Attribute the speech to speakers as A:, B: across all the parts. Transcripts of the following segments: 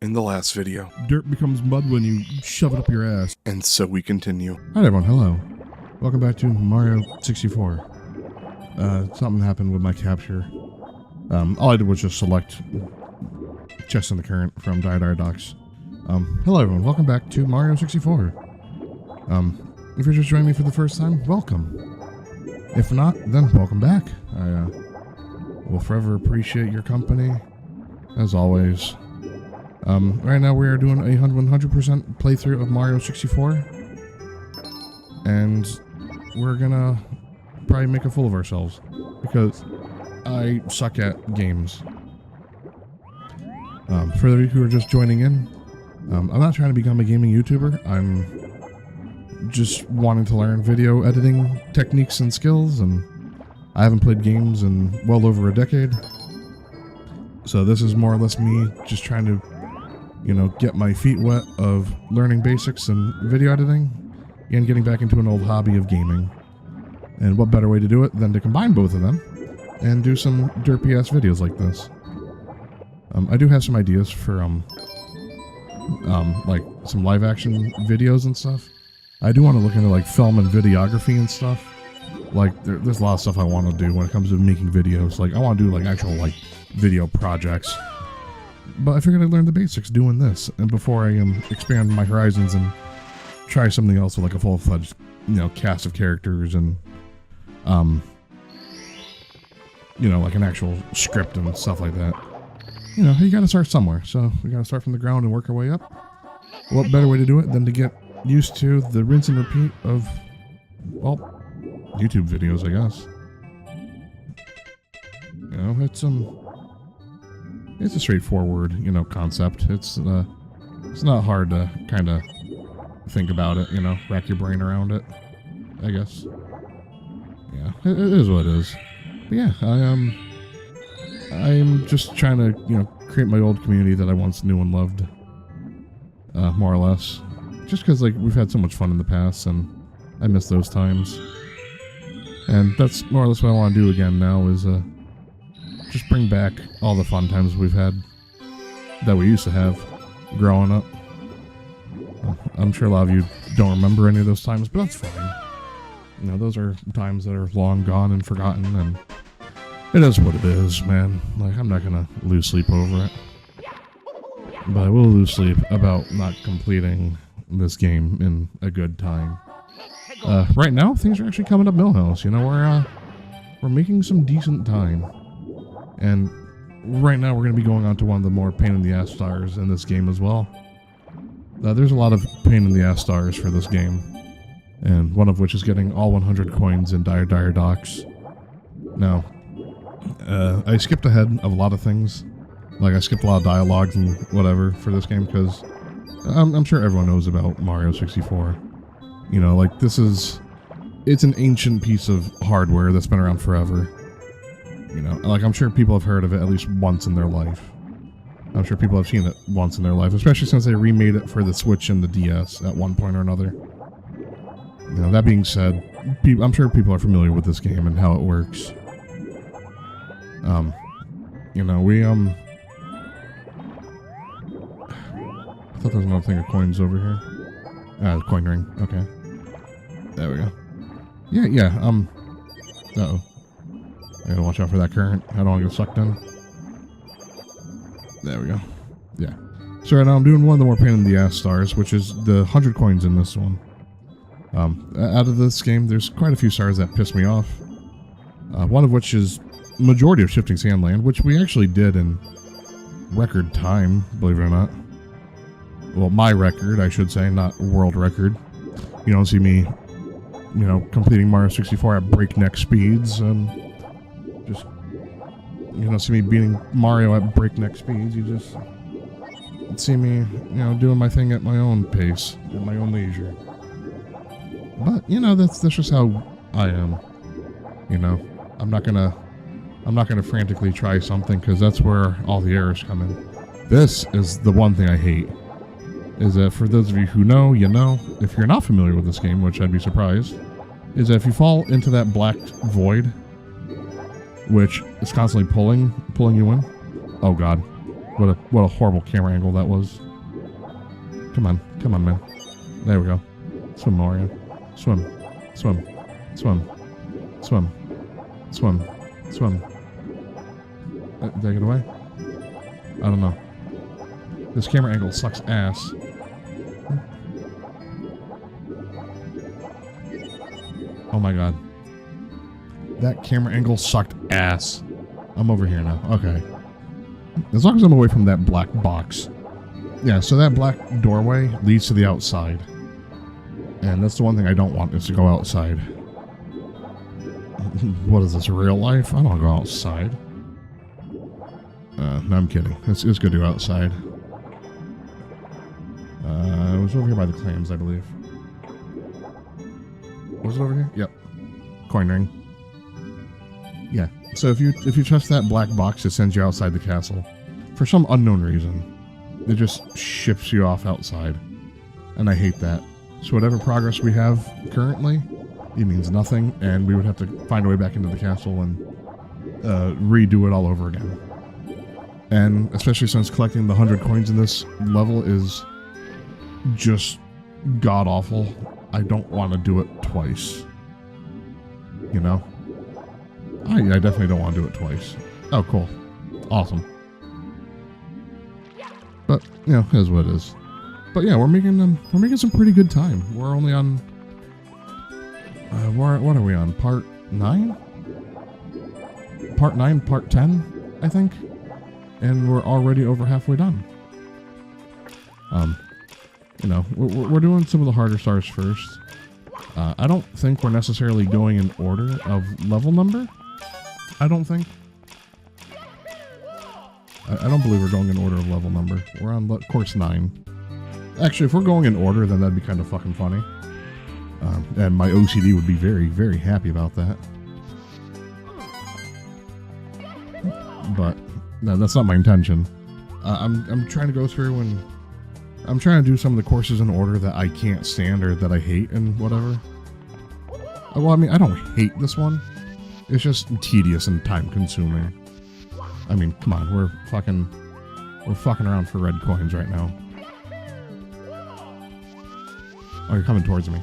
A: in the last video.
B: Dirt becomes mud when you shove it up your ass.
A: And so we continue.
B: Hi everyone, hello. Welcome back to Mario 64. Something happened with my capture. All I did was just select Chest in the Current from Dire Docks. Hello everyone, welcome back to Mario 64. If you're just joining me for the first time, welcome. If not, then welcome back. I will forever appreciate your company, as always. Right now we are doing a 100% playthrough of Mario 64. And we're gonna probably make a fool of ourselves, because I suck at games. For those of you who are just joining in, I'm not trying to become a gaming YouTuber. I'm just wanting to learn video editing techniques and skills, and I haven't played games in well over a decade. So this is more or less me just trying to, you know, get my feet wet of learning basics and video editing and getting back into an old hobby of gaming. And what better way to do it than to combine both of them and do some derpy ass videos like this. I do have some ideas for like some live action videos and stuff. I do want to look into like film and videography and stuff. Like there's a lot of stuff I want to do when it comes to making videos. Like I want to do like actual like video projects. But I figured I'd learn the basics doing this, and before I expand my horizons and try something else with like a full-fledged, you know, cast of characters and you know, like an actual script and stuff like that. You know, you gotta start somewhere, so we gotta start from the ground and work our way up. What better way to do it than to get used to the rinse and repeat of, well, YouTube videos, I guess. You know, it's a straightforward, you know, concept. It's not hard to kind of think about it, you know, rack your brain around it, I guess. Yeah, it is what it is. But yeah, I'm just trying to, you know, create my old community that I once knew and loved, more or less. Just because, like, we've had so much fun in the past, and I miss those times. And that's more or less what I want to do again now, is just bring back all the fun times we've had, that we used to have growing up. I'm sure a lot of you don't remember any of those times, but that's fine. You know, those are times that are long gone and forgotten, and it is what it is, man. Like, I'm not gonna lose sleep over it. But I will lose sleep about not completing this game in a good time. Right now, things are actually coming up Millhouse. You know, we're making some decent time. And right now, we're going to be going on to one of the more pain-in-the-ass stars in this game as well. There's a lot of pain-in-the-ass stars for this game. And one of which is getting all 100 coins in Dire Docks. Now, I skipped ahead of a lot of things. Like, I skipped a lot of dialogues and whatever for this game, because I'm sure everyone knows about Mario 64. You know, like, it's an ancient piece of hardware that's been around forever. You know, like, I'm sure people have heard of it at least once in their life. I'm sure people have seen it once in their life, especially since they remade it for the Switch and the DS at one point or another. You know, that being said, I'm sure people are familiar with this game and how it works. You know, I thought there was another thing of coins over here. Coin ring. Okay. There we go. Yeah, uh-oh. I gotta watch out for that current. I don't want to get sucked in. There we go. Yeah. So right now I'm doing one of the more pain-in-the-ass stars, which is the 100 coins in this one. Out of this game, there's quite a few stars that piss me off. One of which is majority of Shifting Sandland, which we actually did in record time, believe it or not. Well, my record, I should say, not world record. You don't see me, you know, completing Mario 64 at breakneck speeds, and just, you don't see me beating Mario at breakneck speeds. You just see me, you know, doing my thing at my own pace, at my own leisure. But, you know, that's just how I am. You know, I'm not gonna frantically try something, because that's where all the errors come in. This is the one thing I hate. Is that, for those of you who know, you know. If you're not familiar with this game, which I'd be surprised, is that if you fall into that black void, which is constantly pulling you in. Oh god. What a horrible camera angle that was. Come on, man. There we go. Swim, Mario. Swim. Swim. Swim. Swim. Swim. Swim. Did I get away? I don't know. This camera angle sucks ass. Oh my god. That camera angle sucked ass. I'm over here now. Okay. As long as I'm away from that black box. Yeah, so that black doorway leads to the outside. And that's the one thing I don't want, is to go outside. What is this, real life? I don't want to go outside. No, I'm kidding. It's good to go outside. It was over here by the clams, I believe. Was it over here? Yep. Coin ring. Yeah. So if you trust that black box, it sends you outside the castle. For some unknown reason. It just ships you off outside. And I hate that. So whatever progress we have currently, it means nothing, and we would have to find a way back into the castle and redo it all over again. And especially since collecting the 100 coins in this level is just god-awful, I don't want to do it twice. You know? I definitely don't want to do it twice. Oh, cool. Awesome. But, you know, it is what it is. But yeah, we're making some pretty good time. We're only on... what are we on? Part 9? Part 9, part 10, I think? And we're already over halfway done. You know, we're doing some of the harder stars first. I don't think we're necessarily going in order of level number. I don't think. I don't believe we're going in order of level number. We're on course 9. Actually, if we're going in order, then that'd be kind of fucking funny. And my OCD would be very, very happy about that. But no, that's not my intention. I'm trying to go through and I'm trying to do some of the courses in order that I can't stand or that I hate and whatever. Well, I mean, I don't hate this one. It's just tedious and time consuming. I mean, come on, we're fucking around for red coins right now. Oh, you're coming towards me.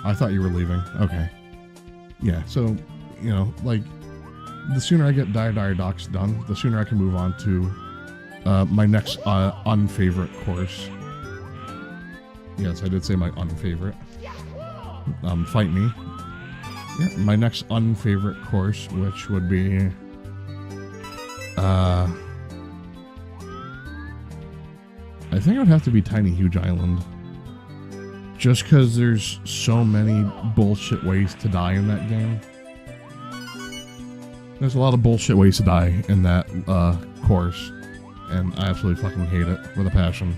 B: I thought you were leaving. Okay. Yeah, so, you know, like, the sooner I get Dire Docks done, the sooner I can move on to my next unfavorite course. Yes, I did say my unfavorite. Fight me. Yeah, my next unfavorite course, which would be... I think it would have to be Tiny Huge Island. Just because there's so many bullshit ways to die in that game. There's a lot of bullshit ways to die in that course. And I absolutely fucking hate it with a passion.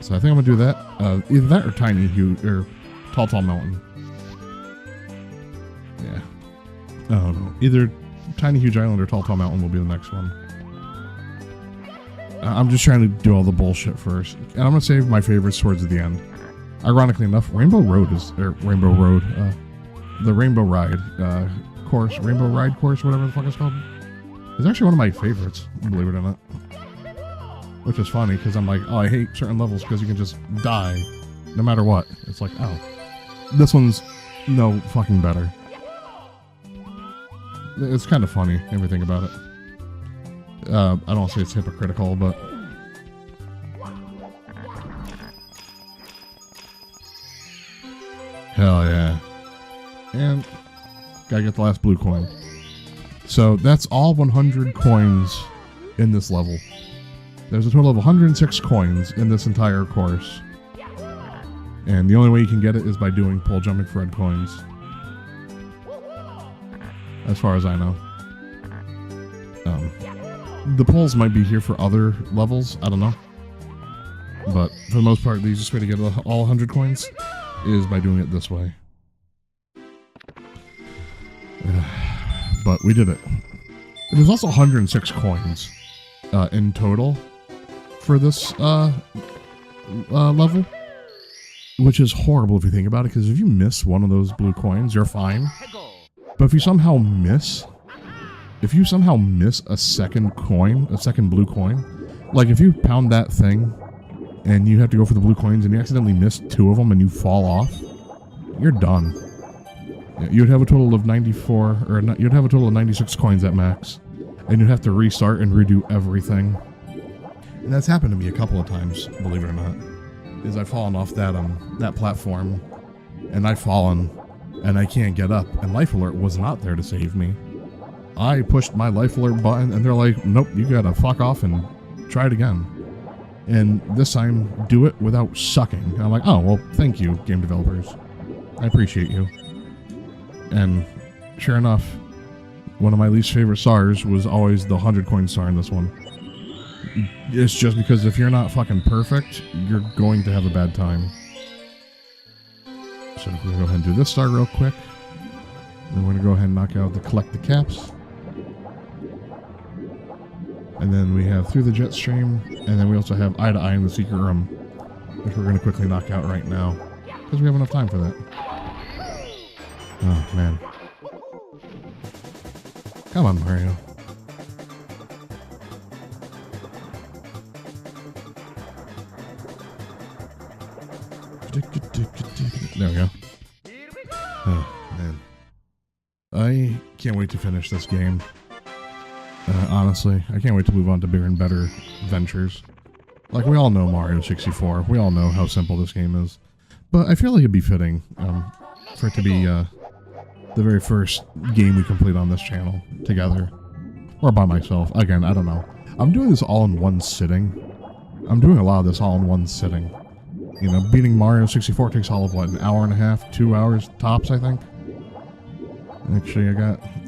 B: So I think I'm gonna do that. Either that or Tiny Huge, or Tall Mountain. Yeah. I don't know. Either Tiny Huge Island or Tall Mountain will be the next one. I'm just trying to do all the bullshit first. And I'm gonna save my favorites towards the end. Ironically enough, the Rainbow Ride course, Rainbow Ride course, whatever the fuck it's called, is actually one of my favorites, believe it or not. Which is funny, because I'm like, oh, I hate certain levels because you can just die no matter what. It's like, oh, this one's no fucking better. It's kind of funny, everything about it. I don't want to say it's hypocritical, but... Hell yeah. And gotta get the last blue coin. So that's all 100 coins in this level. There's a total of 106 coins in this entire course. And the only way you can get it is by doing pole jumping for red coins. As far as I know. The poles might be here for other levels, I don't know. But for the most part, the easiest way to get all 100 coins is by doing it this way. But we did it. There's also 106 coins in total for this level, which is horrible if you think about it, because if you miss one of those blue coins, you're fine. But if you somehow miss a second coin, a second blue coin, Like, if you pound that thing and you have to go for the blue coins and you accidentally miss 2 of them and you fall off, you're done. You'd have a total of 94, or not, you'd have a total of 96 coins at max. And you'd have to restart and redo everything. And that's happened to me a couple of times, believe it or not. Is I've fallen off that platform, and I've fallen, and I can't get up, and Life Alert was not there to save me. I pushed my Life Alert button, and they're like, nope, you gotta fuck off and try it again. And this time, do it without sucking. And I'm like, oh, well, thank you, game developers. I appreciate you. And sure enough, one of my least favorite stars was always the 100 coin star in this one. It's just because if you're not fucking perfect, you're going to have a bad time. So we're gonna go ahead and do this star real quick. Then we're gonna go ahead and knock out the collect the caps. And then we have through the jet stream, and then we also have eye to eye in the secret room, which we're gonna quickly knock out right now because we have enough time for that. Oh man. Come on, Mario. There we go. Oh, man. I can't wait to finish this game. Honestly, I can't wait to move on to bigger and better ventures. Like, we all know Mario 64. We all know how simple this game is. But I feel like it'd be fitting for it to be the very first game we complete on this channel together. Or by myself. Again, I don't know. I'm doing this all in one sitting. I'm doing a lot of this all in one sitting. You know, beating Mario 64 takes all of, what, an hour and a half, 2 hours tops, I think? Actually,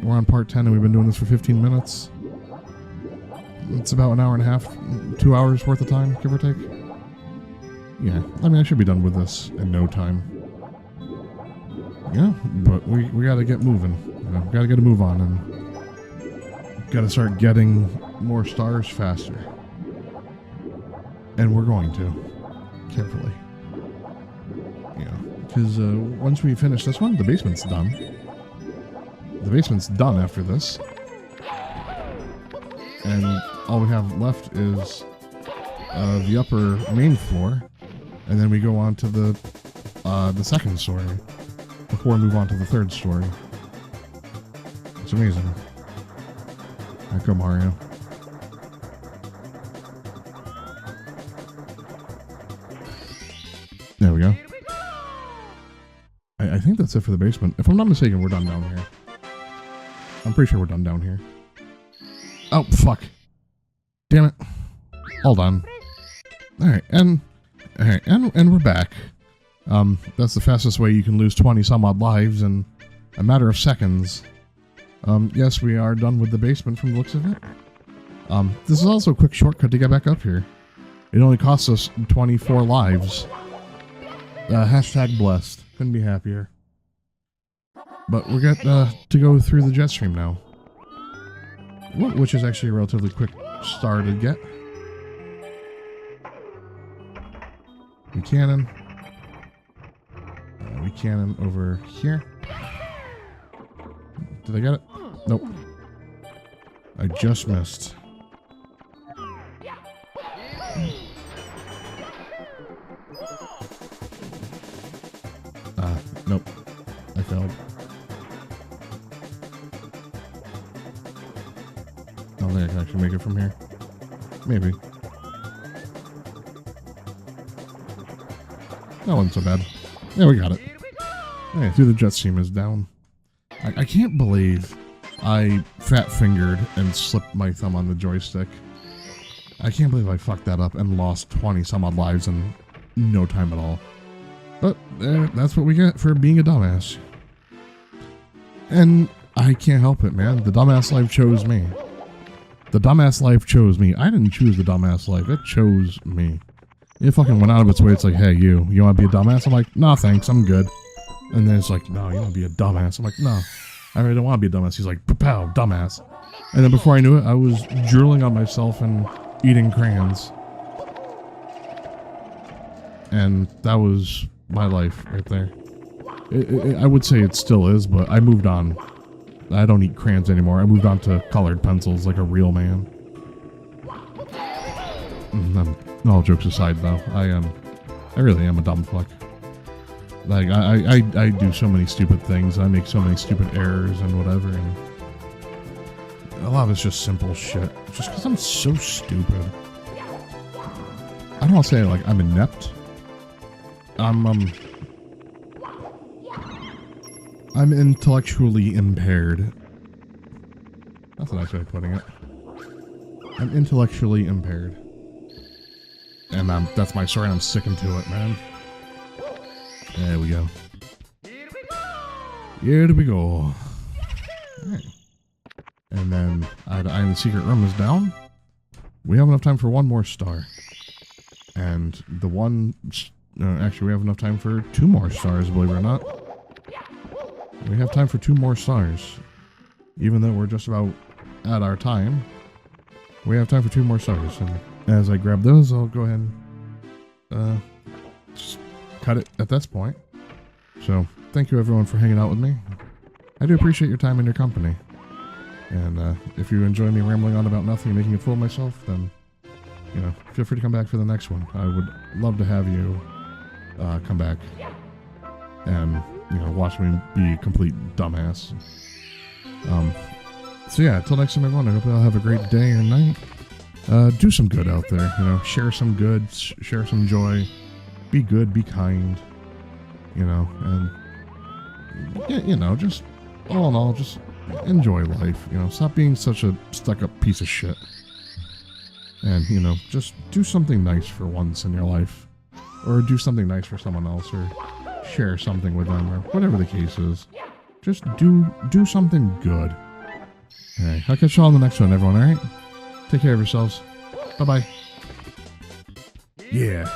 B: we're on part 10 and we've been doing this for 15 minutes. It's about an hour and a half, 2 hours worth of time, give or take. Yeah, I mean, I should be done with this in no time. Yeah, but we gotta get moving. You know, gotta get a move on and gotta start getting more stars faster. And we're going to. Carefully. Yeah, because once we finish this one, the basement's done. The basement's done after this. And all we have left is the upper main floor. And then we go on to the second story before we move on to the third story. It's amazing. Alright, go Mario. There we go. I think that's it for the basement. If I'm not mistaken, we're done down here. I'm pretty sure we're done down here. Oh, fuck. Damn it. Hold on. Alright, and we're back. That's the fastest way you can lose 20 some odd lives in a matter of seconds. Yes, we are done with the basement from the looks of it. This is also a quick shortcut to get back up here. It only costs us 24 lives. Hashtag blessed. Couldn't be happier. But we got to go through the jet stream now. Which is actually a relatively quick star to get. We cannon. We cannon over here. Did I get it? Nope. I just missed. Nope. I failed. I don't think I can actually make it from here. Maybe. That wasn't so bad. Yeah, we got it. Hey, through the jet stream is down. I can't believe I fat-fingered and slipped my thumb on the joystick. I can't believe I fucked that up and lost 20 some odd lives in no time at all. But that's what we get for being a dumbass. And I can't help it, man. The dumbass life chose me. The dumbass life chose me. I didn't choose the dumbass life. It chose me. It fucking went out of its way. It's like, hey, you want to be a dumbass? I'm like, nah, thanks. I'm good. And then it's like, no, you want to be a dumbass? I'm like, no, I really don't want to be a dumbass. He's like, pow, dumbass. And then before I knew it, I was drooling on myself and eating crayons. And that was my life right there. I would say it still is, but I moved on. I don't eat crayons anymore. I moved on to colored pencils like a real man. all jokes aside, though, I really am a dumb fuck. Like, I do so many stupid things. I make so many stupid errors and whatever, and a lot of it's just simple shit. Just because I'm so stupid. I don't want to say, like, I'm inept. I'm intellectually impaired. That's a nice way of putting it. I'm intellectually impaired. And that's my story, and I'm sticking to it, man. There we go. Here we go. Alright. And then, the secret room is down. We have enough time for one more star. And the one... actually, we have enough time for 2 more stars, believe it or not. We have time for 2 more stars. Even though we're just about at our time, we have time for 2 more stars. And as I grab those, I'll go ahead and just cut it at this point. So, thank you everyone for hanging out with me. I do appreciate your time and your company. And if you enjoy me rambling on about nothing and making a fool of myself, then, you know, feel free to come back for the next one. I would love to have you come back and, you know, watch me be a complete dumbass. So yeah, until next time everyone, I hope you all have a great day or night. Do some good out there, you know, share some good, share some joy, be good, be kind, you know, and, you know, just, all in all, just enjoy life, you know, stop being such a stuck-up piece of shit. And, you know, just do something nice for once in your life, or do something nice for someone else, or share something with them, or whatever the case is. Just do something good. Alright, I'll catch you all in the next one, everyone, alright? Take care of yourselves. Bye-bye. Yeah.